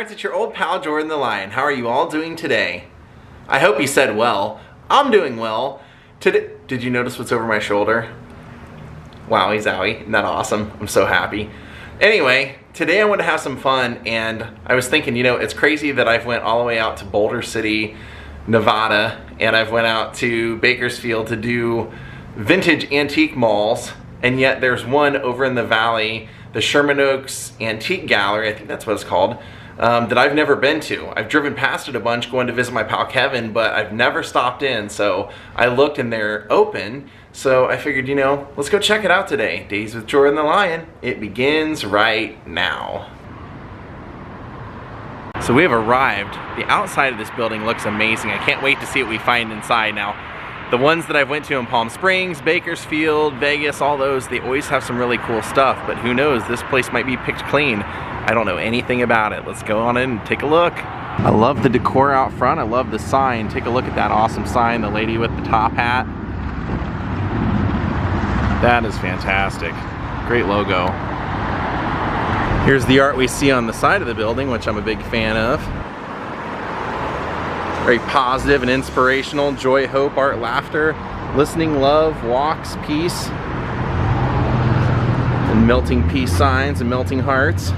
Pirates, it's your old pal Jordan the Lion. How are you all doing today? I hope you said well. I'm doing well. Today, did you notice what's over my shoulder? Wowie zowie, isn't that awesome? I'm so happy. Anyway, today I want to have some fun, and I was thinking, you know, it's crazy that I've went all the way out to Boulder City, Nevada, and I've went out to Bakersfield to do vintage antique malls, and yet there's one over in the valley, the Sherman Antique Gallery, I think that's what it's called, that I've never been to. I've driven past it a bunch going to visit my pal Kevin, but I've never stopped in, so I looked and they're open, so I figured, you know, let's go check it out today. Daze with Jordan the Lion. It begins right now. So we have arrived. The outside of this building looks amazing. I can't wait to see what we find inside now. The ones that I've went to in Palm Springs, Bakersfield, Vegas, all those, they always have some really cool stuff, but who knows, this place might be picked clean. I don't know anything about it. Let's go on in and take a look. I love the decor out front. I love the sign. Take a look at that awesome sign, the lady with the top hat. That is fantastic. Great logo. Here's the art we see on the side of the building, which I'm a big fan of. Very positive and inspirational. Joy, hope, art, laughter, listening, love, walks, peace, and melting peace signs and melting hearts.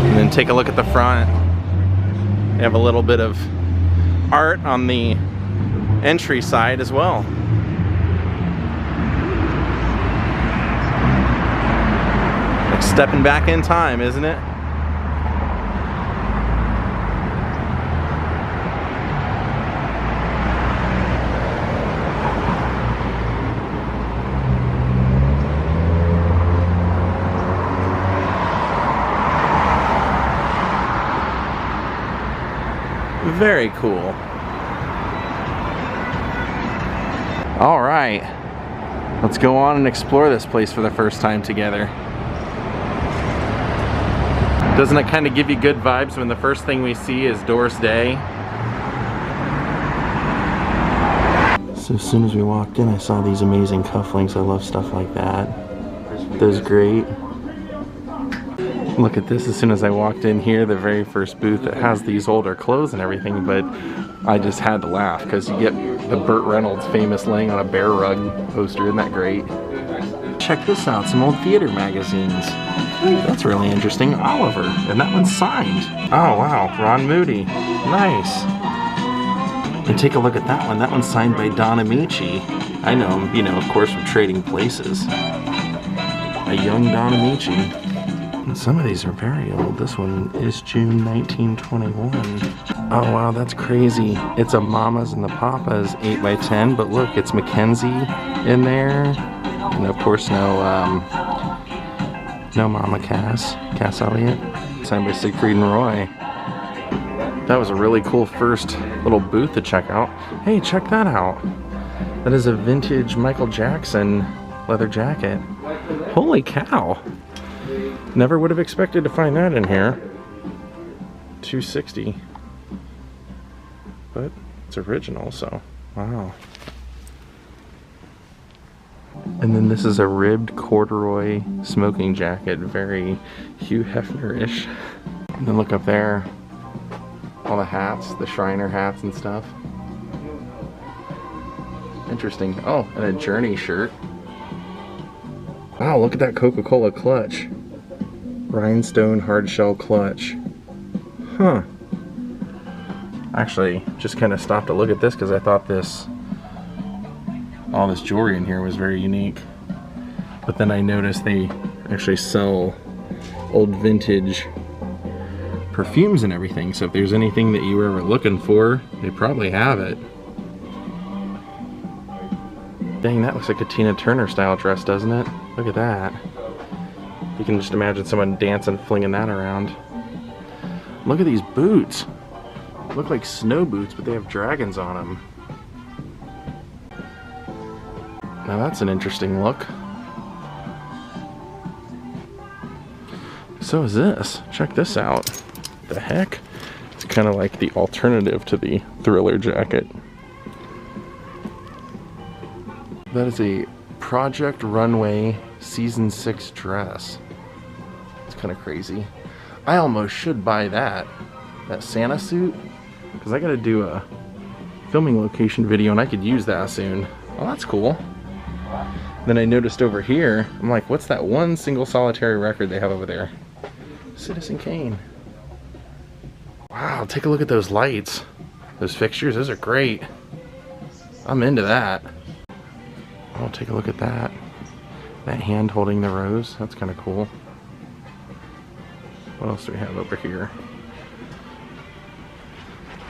And then take a look at the front. They have a little bit of art on the entry side as well. Like stepping back in time, isn't it? Very cool. All right, let's go on and explore this place for the first time together. Doesn't it kind of give you good vibes when the first thing we see is Doris Day? So as soon as we walked in, I saw these amazing cufflinks. I love stuff like that. Those great. Look at this, as soon as I walked in here, the very first booth that has these older clothes and everything, but I just had to laugh because you get the Burt Reynolds famous laying on a bear rug poster. Isn't that great? Check this out, some old theater magazines. That's really interesting. Oliver, and that one's signed. Oh wow, Ron Moody. Nice. And take a look at that one. That one's signed by Don Amici. I know him, you know, of course, from Trading Places. A young Don Amici. Some of these are very old. This one is June 1921. Oh wow, that's crazy. It's a Mamas and the Papas 8x10, but look, it's Mackenzie in there. And of course no Mama Cass Elliott. Signed by Siegfried and Roy. That was a really cool first little booth to check out. Hey, check that out. That is a vintage Michael Jackson leather jacket. Holy cow. Never would have expected to find that in here. $260. But it's original, so wow. And then this is a ribbed corduroy smoking jacket, very Hugh Hefner-ish. And then look up there, all the hats, the Shriner hats and stuff. Interesting. Oh, and a Journey shirt. Wow, look at that Coca-Cola clutch. Rhinestone hardshell clutch. Huh. Actually, just kind of stopped to look at this because I thought all this jewelry in here was very unique. But then I noticed they actually sell old vintage perfumes and everything. So if there's anything that you were ever looking for, they probably have it. Dang, that looks like a Tina Turner style dress, doesn't it? Look at that. You can just imagine someone dancing, flinging that around. Look at these boots. Look like snow boots, but they have dragons on them. Now that's an interesting look. So is this. Check this out. The heck? It's kind of like the alternative to the Thriller jacket. That is a Project Runway Season 6 dress. It's kind of crazy. I almost should buy that Santa suit, because I gotta do a filming location video and I could use that soon. Oh, that's cool. Then I noticed over here, I'm like, what's that one single solitary record they have over there? Citizen Kane. Wow, take a look at those lights. Those fixtures, those are great. I'm into that. Oh, take a look at that. That hand holding the rose, that's kind of cool. What else do we have over here?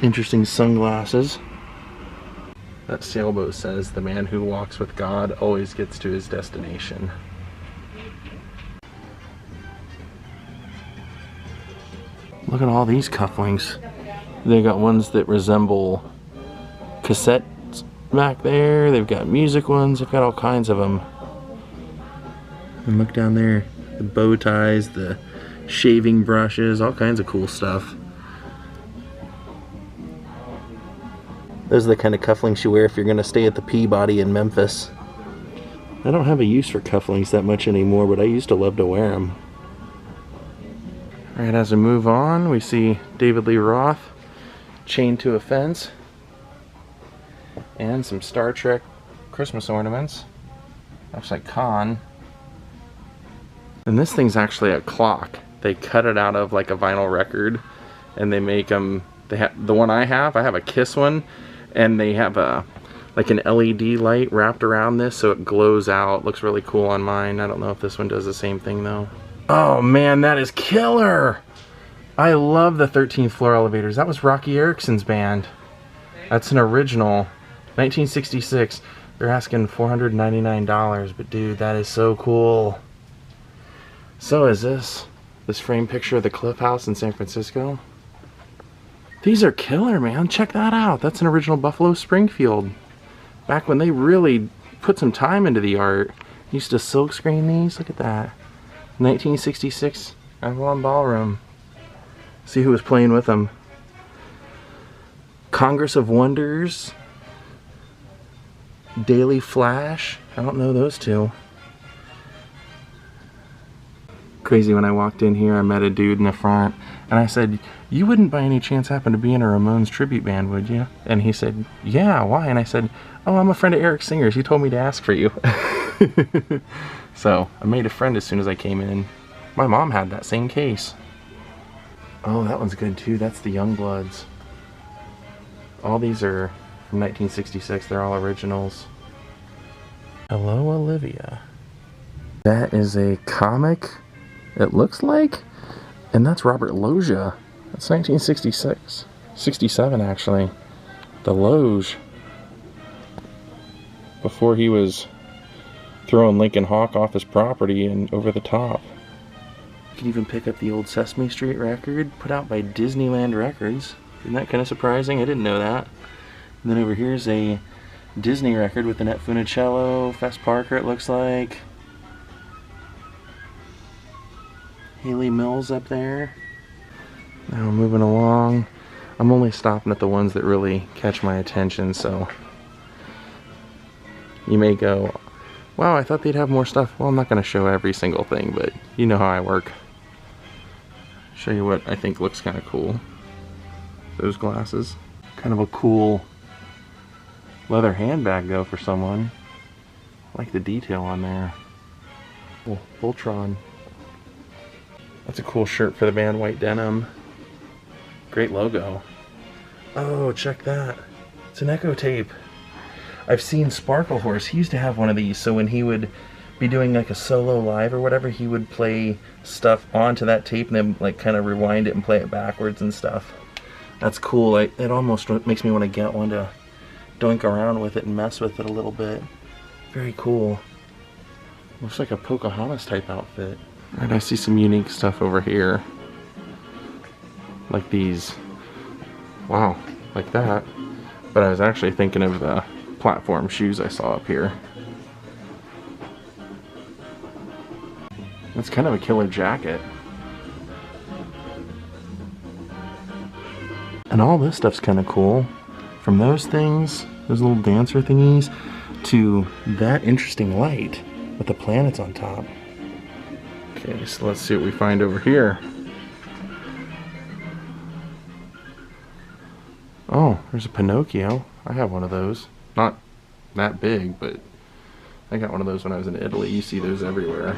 Interesting sunglasses. That sailboat says, the man who walks with God always gets to his destination. Look at all these cufflinks. They got ones that resemble cassettes back there. They've got music ones. They've got all kinds of them. And look down there. The bow ties, the shaving brushes, all kinds of cool stuff. Those are the kind of cufflinks you wear if you're going to stay at the Peabody in Memphis. I don't have a use for cufflinks that much anymore, but I used to love to wear them. Alright, as we move on, we see David Lee Roth chained to a fence. And some Star Trek Christmas ornaments. Looks like Khan. And this thing's actually a clock. They cut it out of like a vinyl record, and they make them. The one I have a Kiss one, and they have a like an LED light wrapped around this so it glows out. Looks really cool on mine. I don't know if this one does the same thing though. Oh man, that is killer! I love the 13th Floor Elevators. That was Rocky Erickson's band. That's an original, 1966. They're asking $499, but dude, that is so cool. So is this frame picture of the Cliff House in San Francisco. These are killer, man. Check that out. That's an original Buffalo Springfield. Back when they really put some time into the art. Used to silk screen these. Look at that. 1966 Avalon Ballroom. See who was playing with them. Congress of Wonders. Daily Flash. I don't know those two. Crazy, when I walked in here I met a dude in the front and I said, you wouldn't by any chance happen to be in a Ramones tribute band, would you? And he said, yeah, why? And I said, oh, I'm a friend of Eric Singer's. He told me to ask for you. So I made a friend as soon as I came in. My mom had that same case. Oh, that one's good too. That's the Youngbloods. All these are from 1966. They're all originals. Hello, Olivia. That is a comic, it looks like, and that's Robert Loggia. That's 1966. 67 actually. The Loge. Before he was throwing Lincoln Hawk off his property and over the top. You can even pick up the old Sesame Street record put out by Disneyland Records. Isn't that kind of surprising? I didn't know that. And then over here's a Disney record with Annette Funicello, Fess Parker it looks like. Haley Mills up there. Now moving along. I'm only stopping at the ones that really catch my attention, so you may go, wow, I thought they'd have more stuff. Well, I'm not going to show every single thing, but you know how I work. Show you what I think looks kind of cool. Those glasses. Kind of a cool leather handbag though for someone. I like the detail on there. Oh, Voltron. That's a cool shirt for the band, white denim. Great logo. Oh, check that. It's an Echo tape. I've seen Sparkle Horse. He used to have one of these, so when he would be doing like a solo live or whatever, he would play stuff onto that tape and then like kind of rewind it and play it backwards and stuff. That's cool. It almost makes me want to get one to doink around with it and mess with it a little bit. Very cool. Looks like a Pocahontas type outfit. Alright, I see some unique stuff over here. Like these. Wow, like that. But I was actually thinking of the platform shoes I saw up here. That's kind of a killer jacket. And all this stuff's kind of cool. From those things, those little dancer thingies, to that interesting light with the planets on top. Okay, Okay, so let's see what we find over here. Oh, there's a Pinocchio. I have one of those. Not that big, but I got one of those when I was in Italy. You see those everywhere.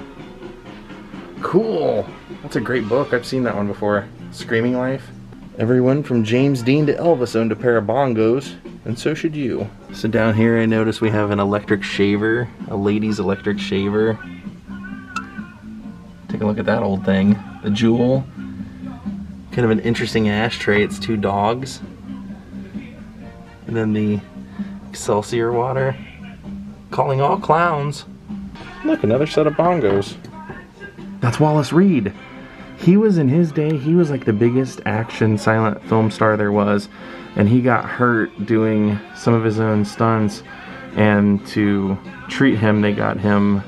Cool! That's a great book. I've seen that one before. Screaming Life. Everyone from James Dean to Elvis owned a pair of bongos, and so should you. So down here I notice we have an electric shaver, a lady's electric shaver. Take a look at that old thing. The Jewel. Kind of an interesting ashtray. It's two dogs. And then the Excelsior water. Calling all clowns. Look, another set of bongos. That's Wallace Reed. He was, in his day, he was like the biggest action silent film star there was, and he got hurt doing some of his own stunts, and to treat him they got him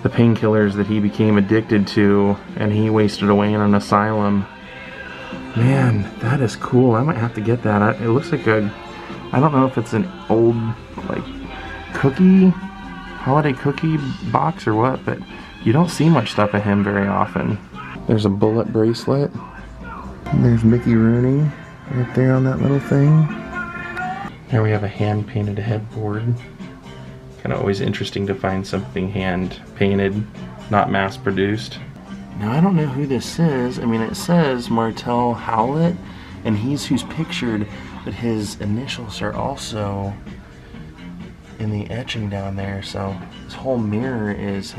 the painkillers that he became addicted to, and he wasted away in an asylum. Man, that is cool. I might have to get that. It looks like a, I don't know if it's an old like cookie, holiday cookie box or what, but you don't see much stuff of him very often. There's a bullet bracelet. And there's Mickey Rooney right there on that little thing. Here we have a hand-painted headboard. Kind of always interesting to find something hand-painted, not mass-produced. Now I don't know who this is. I mean, it says Martel Howlett, and he's who's pictured, but his initials are also in the etching down there, so this whole mirror is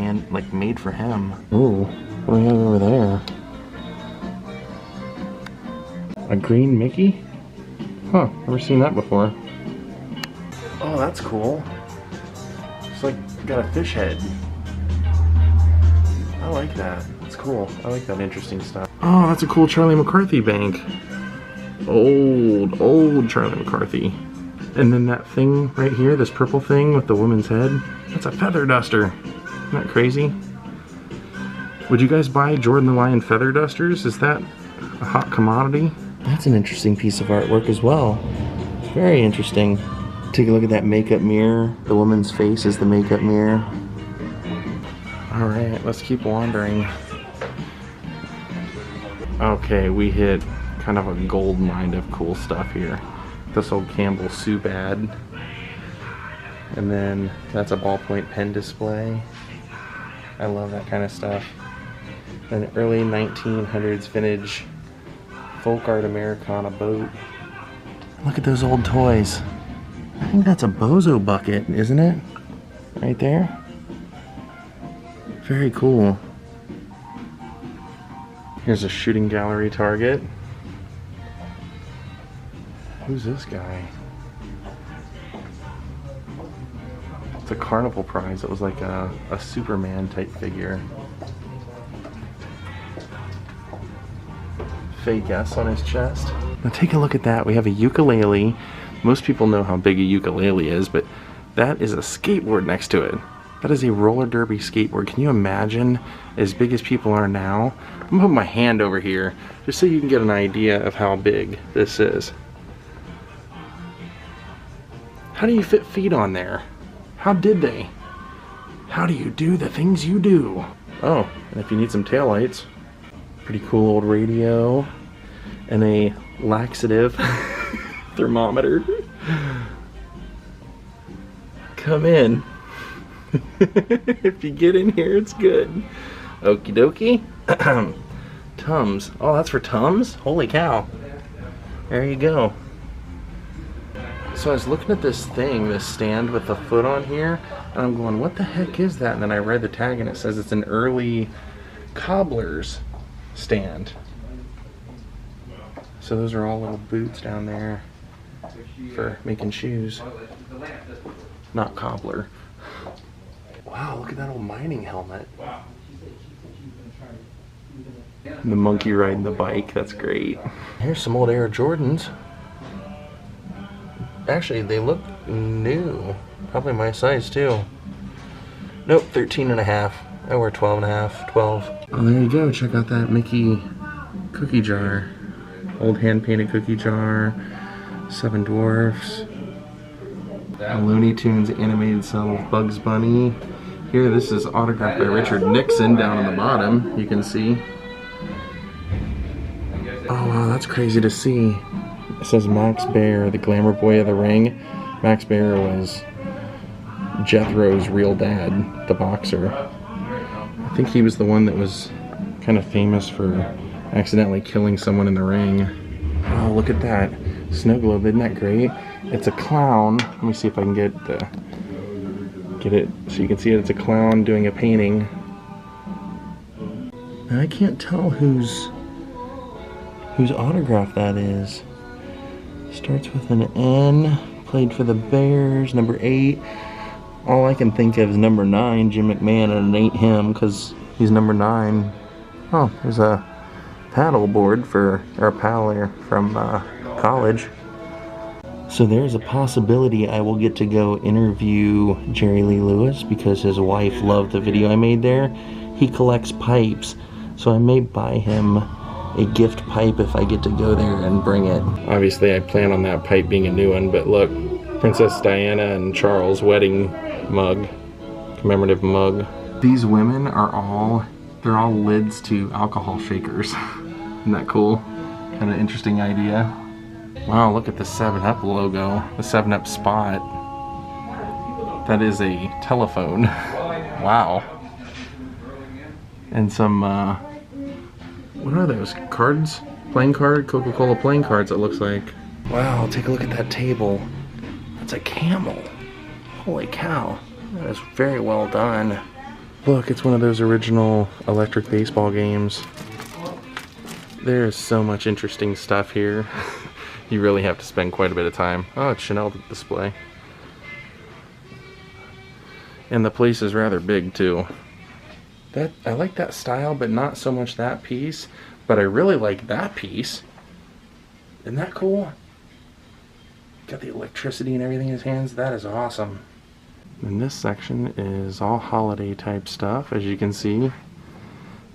made for him. Ooh, what do we have over there? A green Mickey? Huh, never seen that before. Oh, that's cool. It's like got a fish head. I like that. It's cool. I like that interesting stuff. Oh, that's a cool Charlie McCarthy bank. Old Charlie McCarthy. And then that thing right here, this purple thing with the woman's head, that's a feather duster. Isn't that crazy? Would you guys buy Jordan the Lion feather dusters? Is that a hot commodity? That's an interesting piece of artwork as well. Very interesting. Take a look at that makeup mirror. The woman's face is the makeup mirror. Alright, let's keep wandering. Okay, we hit kind of a gold mine of cool stuff here. This old Campbell soup ad. And then that's a ballpoint pen display. I love that kind of stuff. An early 1900s vintage folk art Americana boat. Look at those old toys. I think that's a Bozo bucket, isn't it? Right there. Very cool. Here's a shooting gallery target. Who's this guy? It's a carnival prize. It was like a Superman type figure. Fake S on his chest. Now take a look at that. We have a ukulele. Most people know how big a ukulele is, but that is a skateboard next to it. That is a roller derby skateboard. Can you imagine as big as people are now? I'm gonna put my hand over here just so you can get an idea of how big this is. How do you fit feet on there? How did they? How do you do the things you do? Oh, and if you need some taillights, pretty cool old radio and a laxative thermometer. Come in. If you get in here, it's good. Okie dokie. Tums. Oh, that's for Tums? Holy cow. There you go. So I was looking at this thing, this stand with the foot on here, and I'm going, what the heck is that? And then I read the tag and it says it's an early cobbler's stand. So those are all little boots down there for making shoes. Not cobbler. Wow, look at that old mining helmet. The monkey riding the bike, that's great. Here's some old Air Jordans. Actually, they look new. Probably my size too. Nope, 13 and a half. I wear 12 and a half, 12. Oh, there you go. Check out that Mickey cookie jar. Old hand-painted cookie jar. Seven Dwarfs. A Looney Tunes animated cell of Bugs Bunny. Here, this is autographed by Richard Nixon down on the bottom, you can see. Oh wow, that's crazy to see. It says Max Baer, the glamour boy of the ring. Max Baer was Jethro's real dad, the boxer. I think he was the one that was kind of famous for accidentally killing someone in the ring. Oh, look at that. Snow globe, isn't that great? It's a clown. Let me see if I can get it so you can see it. It's a clown doing a painting. And I can't tell whose autograph that is. Starts with an N. Played for the Bears, number 8. All I can think of is number 9, Jim McMahon, and it ain't him because he's number 9. Oh, there's a paddle board for our pal here from college. So there's a possibility I will get to go interview Jerry Lee Lewis because his wife loved the video I made there. He collects pipes, so I may buy him a gift pipe if I get to go there and bring it. Obviously I plan on that pipe being a new one, but look, Princess Diana and Charles wedding mug, commemorative mug. These women are they're all lids to alcohol shakers. Isn't that cool? Kind of interesting idea. Wow, look at the 7-Up logo, the 7-Up spot. That is a telephone. Wow. And some, what are those? Cards? Playing card? Coca-Cola playing cards, it looks like. Wow, take a look at that table. That's a camel. Holy cow. That is very well done. Look, it's one of those original electric baseball games. There's so much interesting stuff here. You really have to spend quite a bit of time. Oh, it's Chanel display. And the place is rather big too. I like that style, but not so much that piece. But I really like that piece. Isn't that cool? Got the electricity and everything in his hands. That is awesome. And this section is all holiday type stuff, as you can see.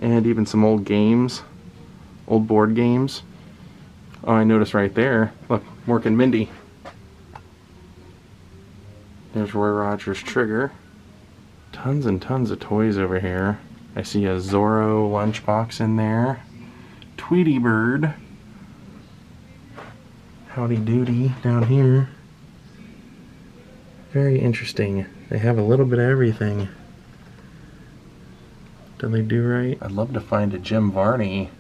And even some old games. Old board games. Oh, I noticed right there. Look, Mork and Mindy. There's Roy Rogers' Trigger. Tons and tons of toys over here. I see a Zorro lunchbox in there. Tweety Bird. Howdy Doody down here. Very interesting. They have a little bit of everything. Did they do right? I'd love to find a Jim Varney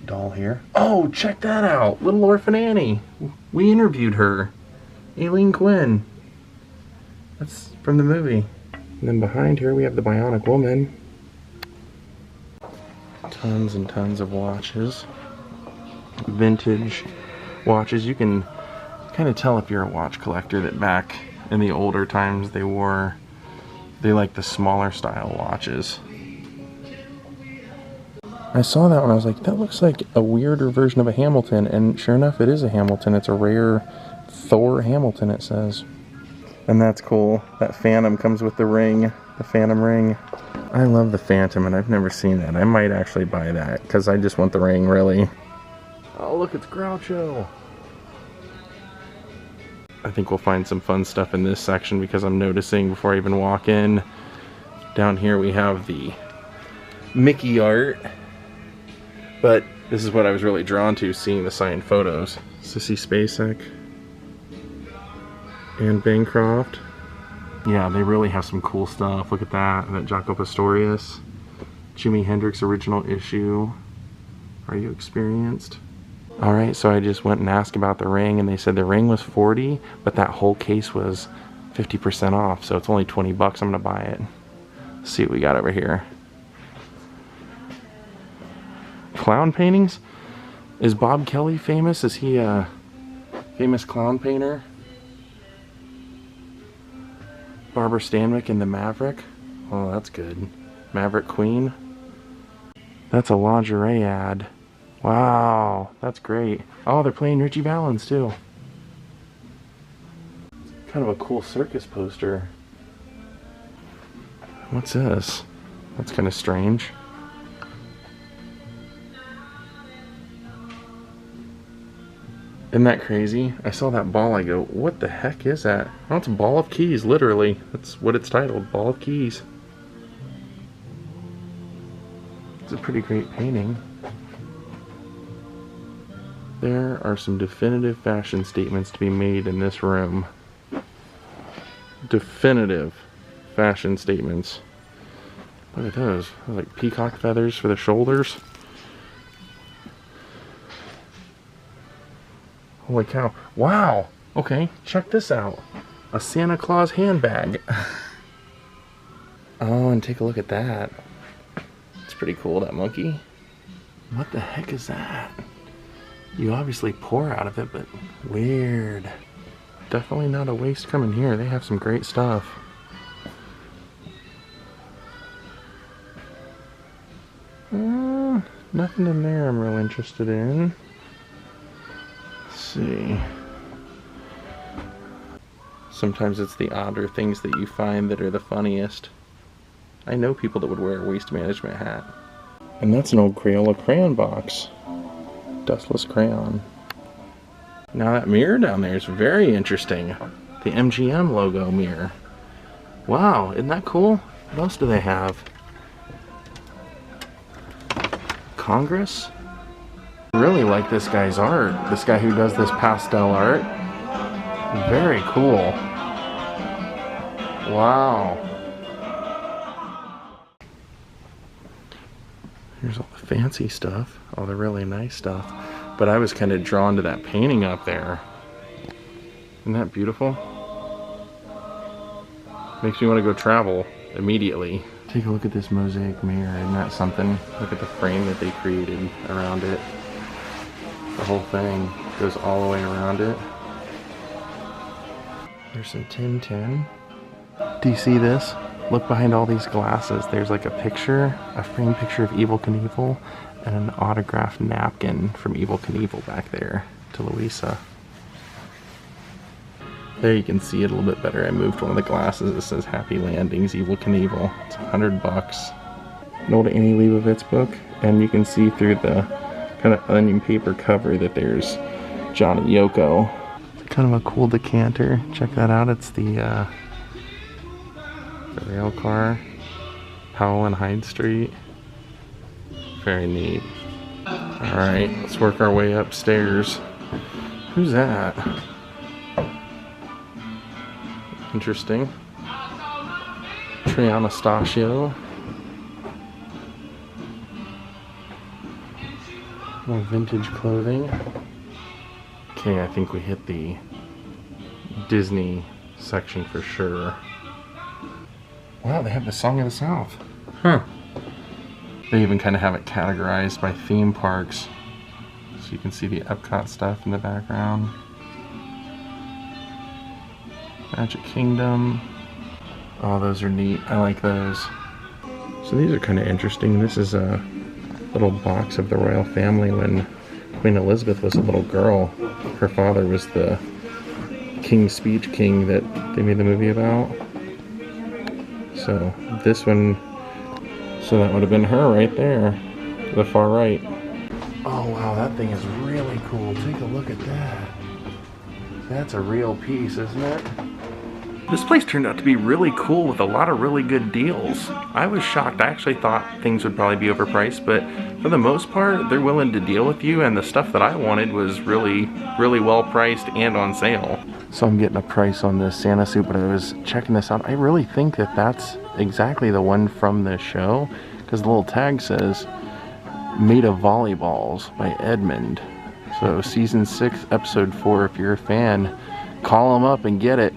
doll here. Oh, check that out! Little Orphan Annie. We interviewed her. Aileen Quinn. That's from the movie. And then behind her we have the Bionic Woman. Tons and tons of watches. Vintage watches. You can kind of tell if you're a watch collector that back in the older times they like the smaller style watches. I saw that one, I was like, that looks like a weirder version of a Hamilton, and sure enough, it is a Hamilton. It's a rare Thor Hamilton, it says. And that's cool. That Phantom comes with the ring, the Phantom ring. I love the Phantom, and I've never seen that. I might actually buy that, because I just want the ring, really. Oh, look, it's Groucho. I think we'll find some fun stuff in this section, because I'm noticing before I even walk in, down here we have the Mickey art. But this is what I was really drawn to, seeing the signed photos. Sissy Spacek and Bancroft. Yeah, they really have some cool stuff. Look at that. And that Jaco Pastorius. Jimi Hendrix original issue. Are you experienced? Alright, so I just went and asked about the ring, and they said the ring was $40, but that whole case was 50% off, so it's only $20. I'm gonna buy it. Let's see what we got over here. Clown paintings? Is Bob Kelly famous? Is he a famous clown painter? Barbara Stanwyck in the Maverick? Oh, that's good. Maverick Queen? That's a lingerie ad. Wow, that's great. Oh, they're playing Richie Valens too. Kind of a cool circus poster. What's this? That's kind of strange. Isn't that crazy? I saw that ball, I go, what the heck is that? Oh, it's a ball of keys, literally. That's what it's titled, Ball of Keys. It's a pretty great painting. There are some definitive fashion statements to be made in this room. Definitive fashion statements. Look at those. They're like peacock feathers for the shoulders. Holy cow. Wow! Okay, check this out. A Santa Claus handbag. Oh, and take a look at that. It's pretty cool, that monkey. What the heck is that? You obviously pour out of it, but weird. Definitely not a waste coming here. They have some great stuff. Nothing in there I'm real interested in. Let's see. Sometimes it's the odder things that you find that are the funniest. I know people that would wear a waste management hat. And that's an old Crayola crayon box. Dustless crayon. Now that mirror down there is very interesting. The MGM logo mirror. Wow, isn't that cool? What else do they have? Congress? I really like this guy's art. This guy who does this pastel art. Very cool. Wow. Here's all the fancy stuff, all the really nice stuff. But I was kind of drawn to that painting up there. Isn't that beautiful? Makes me want to go travel immediately. Take a look at this mosaic mirror. Isn't that something? Look at the frame that they created around it. The whole thing goes all the way around it. There's some Tintin. Do you see this? Look behind all these glasses. There's like a picture, a framed picture of Evel Knievel, and an autographed napkin from Evel Knievel back there to Louisa. There you can see it a little bit better. I moved one of the glasses. It says Happy Landings, Evel Knievel. It's $100. An old Annie Leibovitz book, and you can see through the kind of onion paper cover that there's John and Yoko. It's kind of a cool decanter. Check that out. It's the rail car, Powell and Hyde Street. Very neat. Alright, let's work our way upstairs. Who's that? Interesting. Trey Anastasio. More vintage clothing. Okay, I think we hit the Disney section for sure. Wow, they have the Song of the South. Huh. They even kind of have it categorized by theme parks. So you can see the Epcot stuff in the background. Magic Kingdom. Oh, those are neat. I like those. So these are kind of interesting. This is a little box of the royal family when Queen Elizabeth was a little girl. Her father was the King's Speech King that they made the movie about. So this one, so that would have been her right there, to the far right. Oh wow, that thing is really cool. Take a look at that. That's a real piece, isn't it? This place turned out to be really cool with a lot of really good deals. I was shocked. I actually thought things would probably be overpriced, but for the most part, they're willing to deal with you, and the stuff that I wanted was really, really well priced and on sale. So I'm getting a price on this Santa suit, but I was checking this out. I really think that that's exactly the one from the show, because the little tag says, made of volleyballs by Edmund. So season 6, episode 4, if you're a fan, call them up and get it.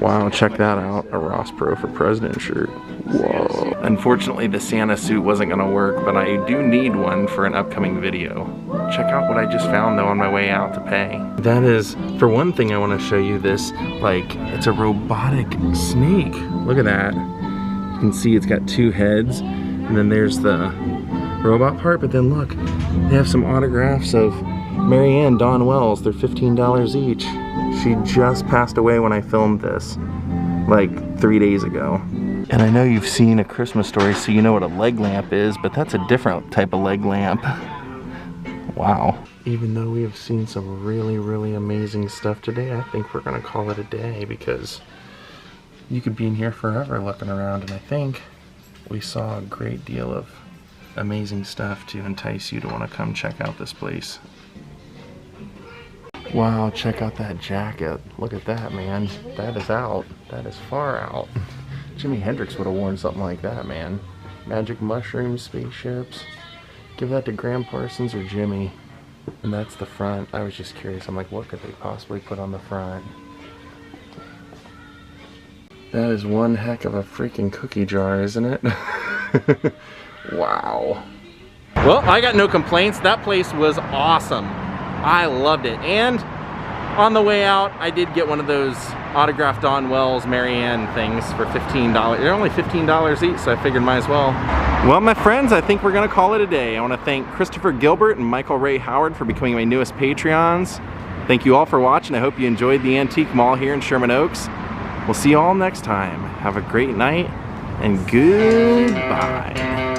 Wow, check that out. A Ross Pro for President shirt. Whoa. Unfortunately, the Santa suit wasn't gonna work, but I do need one for an upcoming video. Check out what I just found though on my way out to pay. That is, for one thing, I wanna show you this, like, it's a robotic snake. Look at that. You can see it's got 2 heads, and then there's the robot part, but then look, they have some autographs of Marianne Dawn Wells. They're $15 each. She just passed away when I filmed this, like 3 days ago. And I know you've seen A Christmas Story, so you know what a leg lamp is, but that's a different type of leg lamp. Wow. Even though we have seen some really, really amazing stuff today, I think we're gonna call it a day, because you could be in here forever looking around, and I think we saw a great deal of amazing stuff to entice you to want to come check out this place. Wow, check out that jacket. Look at that, man. That is out. That is far out. Jimi Hendrix would have worn something like that, man. Magic mushrooms, spaceships. Give that to Graham Parsons or Jimmy. And that's the front. I was just curious. I'm like, what could they possibly put on the front? That is one heck of a freaking cookie jar, isn't it? Wow. Well, I got no complaints. That place was awesome. I loved it. And on the way out, I did get one of those autographed Dawn Wells Marianne things for $15. They're only $15 each, so I figured might as well. Well, my friends, I think we're gonna call it a day. I wanna thank Christopher Gilbert and Michael Ray Howard for becoming my newest Patreons. Thank you all for watching. I hope you enjoyed the Antique Mall here in Sherman Oaks. We'll see you all next time. Have a great night and goodbye.